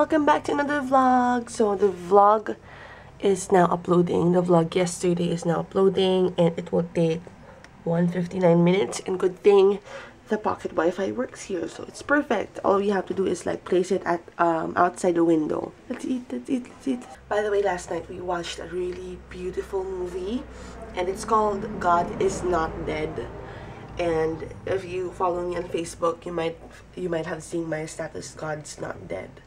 Welcome back to another vlog. So the vlog is now uploading. The vlog yesterday is now uploading, and it will take 1:59 minutes. And good thing the pocket Wi-Fi works here, so it's perfect. All we have to do is like place it at outside the window. Let's eat. By the way, last night we watched a really beautiful movie, and it's called God Is Not Dead. And if you follow me on Facebook, you might have seen my status, God's Not Dead.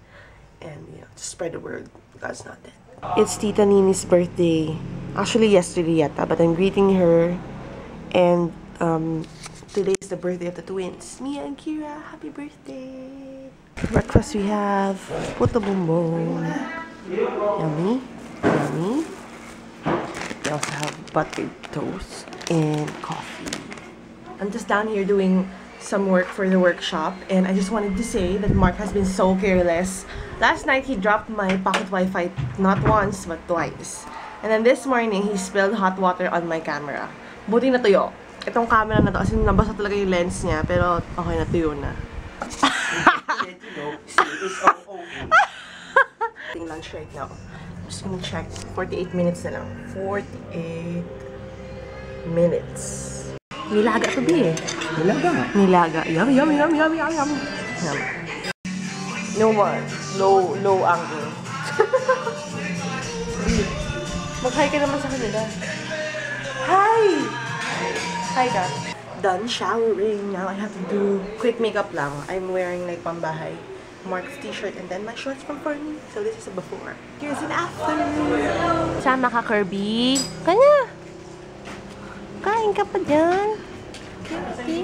And just spread the word, God's not dead. It's Tita Nini's birthday. Actually yesterday yata, but I'm greeting her. And today is the birthday of the twins, Mia and Kira. Happy birthday! Breakfast we have puto bumbong. Yummy, yummy. We also have buttered toast and coffee. I'm just down here doing some work for the workshop, and I just wanted to say that Mark has been so careless. Last night he dropped my pocket Wi-Fi not once but twice, and then this morning he spilled hot water on my camera. Buti natuyo. Itong camera na to kasi nabasa talaga yung lens niya, pero okay, natuyo na. Eating lunch right now. I'm just gonna check. 48 minutes na lang. 48 minutes. Nilaga to be eh. Nilaga. Yummy. No more. Low angle. Mag-hi ka naman sa kanila. Hi! Hi ka. Done showering. Now I have to do quick makeup lang. I'm wearing like pambahay. Mark's t-shirt and then my shorts from Fernie. So this is a before. Here's an after. Sama ka, Kirby. Kanya! Kain ka pa dyan. Cutie.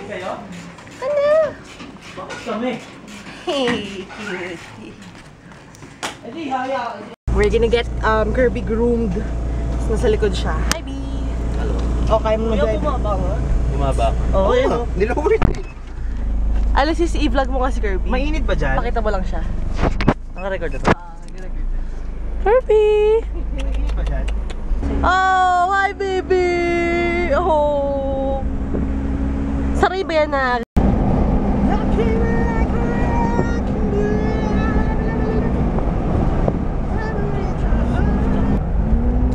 Ano? Hey, cutie. We're gonna get Kirby groomed. Nasa likod siya. Hi, B! Hello. Okay, mo mag-drive. Bumaba. Oo, yun o. Nilawit eh. Alas i-vlog mo nga si Kirby. Mainit ba dyan? Pakita mo lang siya. Naka-record na to? Naka-record. Kirby! Mainit ba dyan? Oh, hi baby! Oh! Saray ba yan na?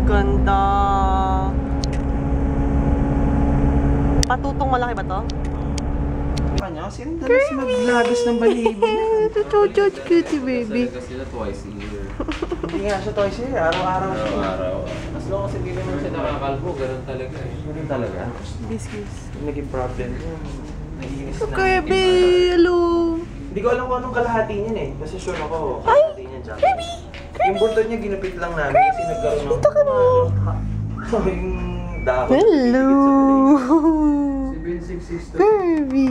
Ganda! Patutong malaki ba to? Kanya, sino dalas maglagos ng balibo niya? Ito, cutie baby. Talaga sila twice a year. Hindi nga siya twice a year, araw-araw siya. Araw-araw. As long as hindi naman siya nakakalbo, ganun talaga eh. Ganun talaga. Biscuits. Naging problem yun. Naiinis na. Kirby! Hello! Hindi ko alam kung anong kalahati niyan eh. Kasi sure ako, kalahati niyan dyan. Kirby! Yung buntot niya ginupit lang namin kasi nagkaroon ng... Dito kami! Yung dahon. Hello! Si Vincent Sisto. Kirby!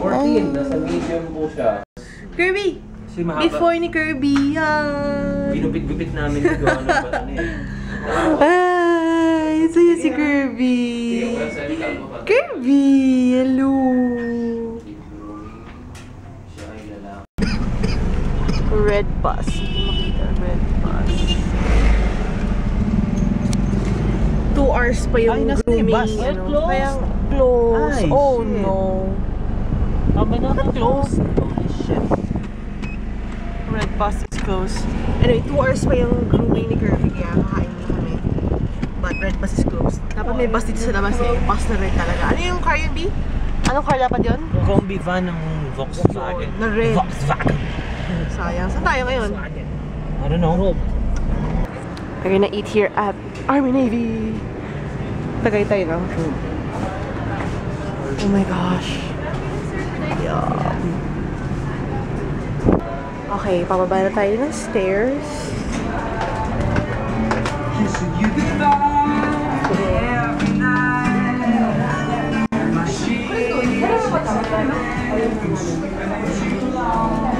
14, nasa medium po siya. Kirby! Si mahaba. Before ni Kirby, yan! Ginupit-gupit namin yung gawa ng balan eh. Ay! Sa'yo si Kirby! Kirby! Hello! Siya ay lalaki. Red bus. Hindi makita. Red bus. 2 hours pa yung Ay, nasa yung grooming. bus? Ay, closed? Kaya close. Ay, Oh shit. no. Tama na Not close. Holy shit. Red bus is closed. Anyway, 2 hours pa yung grooming ni Kirby. Kaya kakain na kami. But red bus is closed. Dapat may bus dito sa labas eh. Bus na red talaga. Ano yung car yun, B? Anong car dapat yun? Combi van ng Volkswagen. Na red. Volkswagen. Sayang. Saan tayo ngayon? I don't know. We're gonna eat here at Army Navy. Tagaytay, no? Oh my gosh. Yum. Okay, pababa na tayo ng stairs.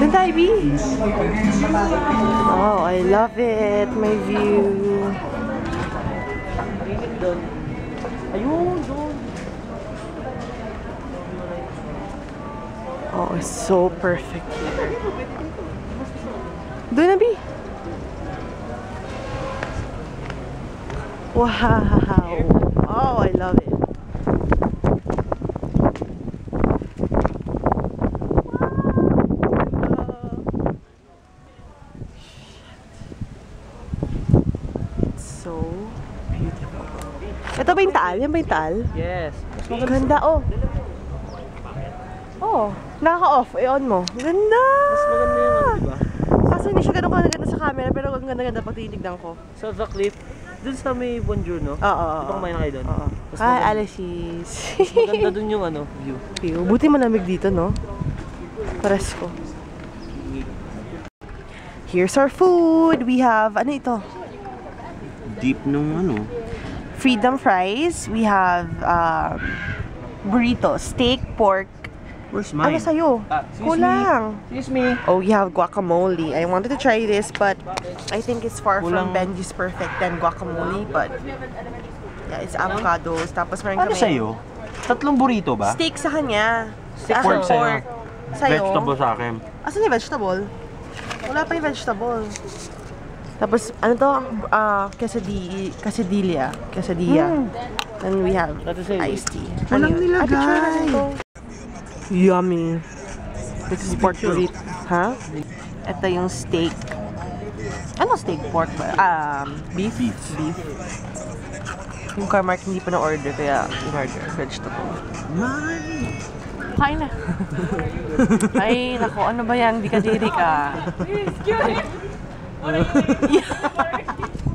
Doon tayo, B. Oh, I love it. My view. Ayun, doon. Oh, it's so perfect here. Doon na, B. Wow. Oh, I love it. Yan ba yung taal? Yes. Ganda, oh. Oh, naka-off. I-on mo. Ganda! Mas maganda yung ano, diba? Kaso hindi siya ganun ganda sa camera, pero ang ganda-ganda pag tinignan ko. Sa The Cliff, dun sa may Bonjour, no? Oo. Di ba kumain na kayo dun? Oo. Mas Hi, maganda- Alices. Mas maganda dun yung ano, view. Buti malamig dito, no? Paresko. Here's our food. We have, ano ito? Deep nung ano. Freedom fries. We have burrito, steak, pork. Where's Ano mine? sa'yo? Excuse Kulang. Excuse me. Oh, we have guacamole. I wanted to try this, but I think it's far from Kulang. Benji's Perfect than guacamole. But yeah, it's avocados. Tapos meron Ano kami sa'yo? Tatlong burrito ba? steak sa kanya. Pork sa'yo. Pork. Sa'yo. Vegetable sa akin. Asan yung vegetable? Wala pa yung vegetable. Tapos, ano to? Quesadilla. And we have That is it. iced tea. Walang Ano yun? nilagay. Picture natin to. Yummy. This is pork burrito. Ha? Ito yung steak. Ano steak? Pork ba? Beef? Beef. Yung Carmark hindi pa na-order, kaya in-order. Vegetable. Kain na. Ay, naku, ano ba yan? Di ka diri ka.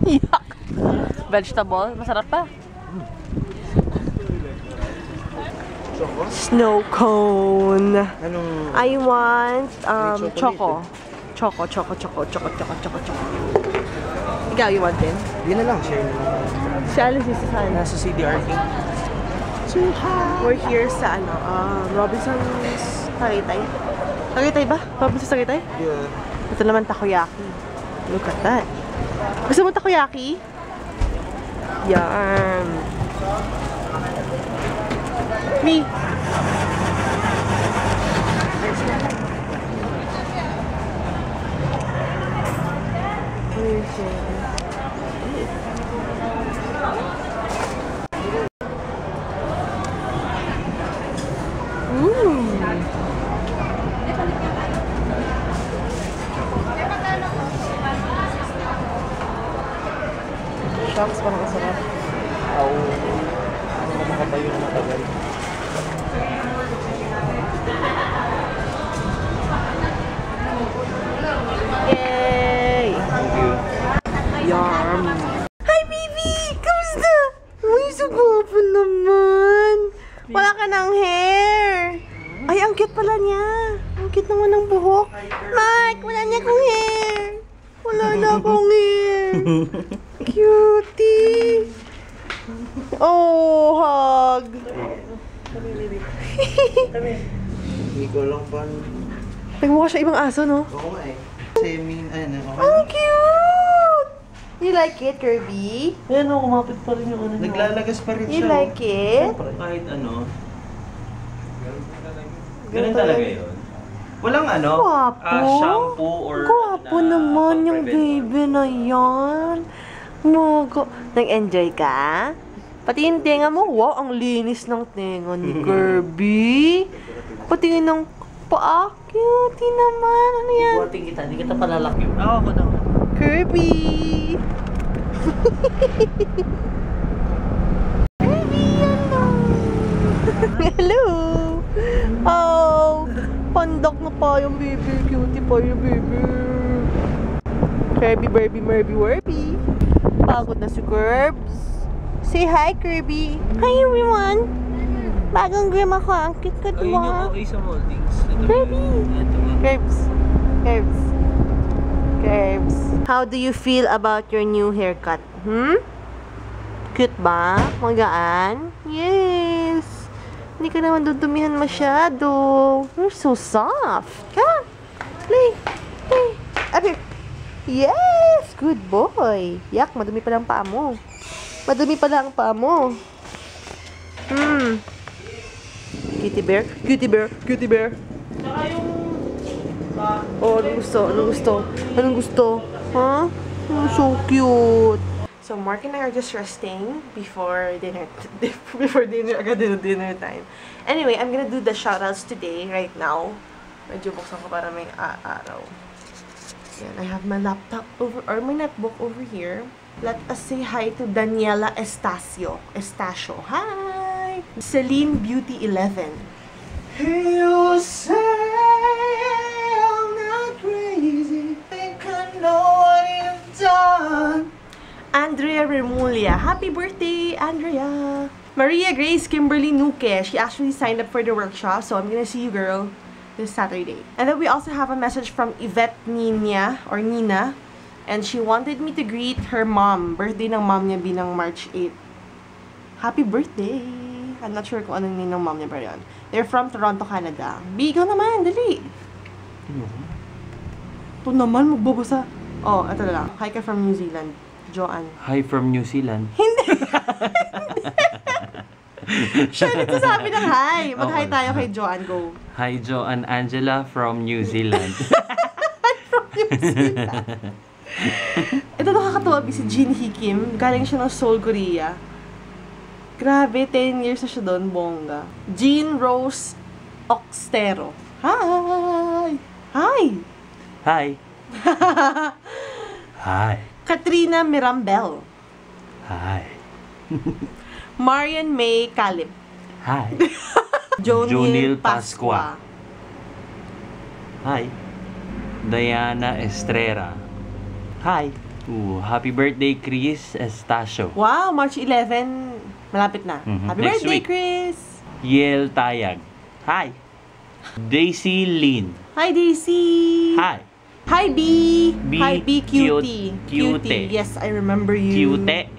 Yak. Vegetable? Masarap pa. Snow cone. Anong... I want choco. chocolate Choco. Ikaw, you want din? Yun na lang, share na lang. Si Alice is saan? Nasa CDRT. We're here sa Robinson's Tagaytay. Tagaytay ba? Robinson's Tagaytay? Yeah. Ito naman takoyaki. Look at that. Gusto mo takoyaki? Yan. Me. Shucks, parang masarap. Ano makatayo na matagal. Yay! Thank you. Yum! Hi, baby! Kamusta? Uy, so gwapo naman! Wala ka ng hair! Ay, ang cute pala niya! Ang cute naman ng buhok! Mark, wala niya akong hair! Wala na akong hair! Cutie! Oh, hug! Hindi ko lang pa... Nagmukha siya ibang aso, no? Oo nga eh. Semi, ano, okay. Ang cute! You like it, Kirby? Ayan o, kumapit pa rin yung ano. Naglalagas pa rin You siya. like it? Kahit ano. Ganun talaga yun. Walang ano? Guwapo. Shampoo or... Guwapo naman yung baby na yan. Nag-enjoy ka? Pati yung tenga mo, wow, ang linis ng tenga ni Kirby. Pati yung ng paa, cutie naman. Ano yan? Buhating kita, hindi kita palalaki. Ako daw. Kirby! Kirby, hello! Hello! Oh! Pandak na pa yung baby. Cutie pa yung baby. Kirby, Kirby, Merby, Werby. Pagod na si Kirbs. Say hi, Kirby. Hi, everyone. Bagong grandma ko. Ang cute-cute Ayun mo. yung okay sa moldings. Kirby. Ito nga. Kirbs. Kirbs. Kirbs. How do you feel about your new haircut? Cute ba? Magaan? Yes. Hindi ka naman dudumihan masyado. You're so soft. Come on. Play. Play. Up here. Yes! Good boy. Yak, madumi pala ang paa mo. Madumi pala ang paa mo. Kitty bear? Kitty bear? Kitty bear? Oh, anong gusto? Anong gusto? Anong gusto? Huh? Oh, so cute. So, Mark and I are just resting before dinner. Before dinner, agad dinner time. Anyway, I'm gonna do the shoutouts today, right now. Medyo buksan ko para may araw. Yan, I have my laptop over, or my notebook over here. Let us say hi to Daniela Estacio. Hi! Celine Beauty 11. You say I'm not crazy. Think I know what you've done. Andrea Remulia. Happy birthday, Andrea! Maria Grace Kimberly Nuque. She actually signed up for the workshop, so I'm gonna see you, girl, this Saturday. And then we also have a message from Yvette Nina, and she wanted me to greet her mom. Birthday ng mom niya binang March 8. Happy birthday! I'm not sure kung anong name ng mom niya ba yun. They're from Toronto, Canada. Bigo naman, dali! Ito naman, magbubasa. Oh, ito na lang. Hi ka from New Zealand. Joanne. Hi from New Zealand. Hindi! Siya nagsasabi ng hi. Mag-hi tayo kay Joanne. Go. Hi, Joanne Angela from New Zealand. From New Zealand. Ito nakakatawa, si Jin Hee Kim. Galing siya ng Seoul, Korea. Grabe, 10 years na siya doon, bongga. Jean Rose Oxtero. Hi! Hi! Hi. Hi. Katrina Mirambel. Hi. Marian May Calip. Hi. Jonil Pascua. Hi. Diana Estrera. Hi. Ooh, happy birthday, Chris Estacio. Wow, March 11. Malapit na. Happy Next birthday, week. Chris! Yel Tayag. Hi. Daisy Lin. Hi, Daisy! Hi. Hi, B! Hi, B, cutie. Cute. Yes, I remember you. Cute.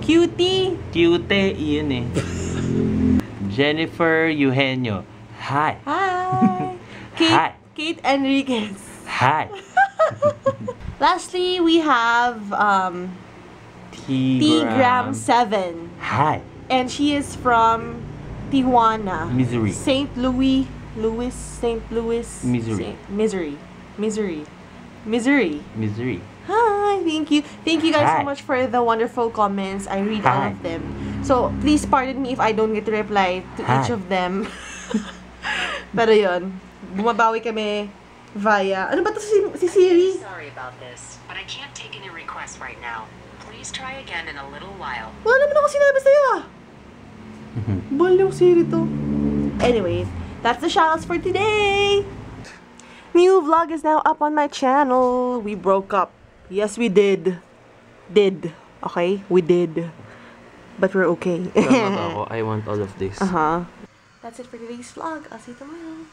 Cutie! Cute, yun eh. Jennifer Eugenio. Hi. Hi! Kate, Hi. Kate Enriquez. Hi. Lastly, we have T-Gram 7. Hi. And she is from Tijuana. Missouri. St. Louis. Missouri. Missouri. Hi, thank you. Thank you guys so Hi. much for the wonderful comments. I read all Hi. of them. So, please pardon me if I don't get to reply to Hi. each of them. Pero yun, bumabawi kami via... Ano ba to si Siri? Sorry about this, but I can't take any requests right now. Please try again in a little while. Wala naman ako sinabi sa'yo ah. Bal yung Siri to. Anyway, that's the shoutouts for today. New vlog is now up on my channel. We broke up. Yes, we did. Okay? We did. But we're okay. I want all of this. Uh-huh. That's it for today's vlog. I'll see you tomorrow.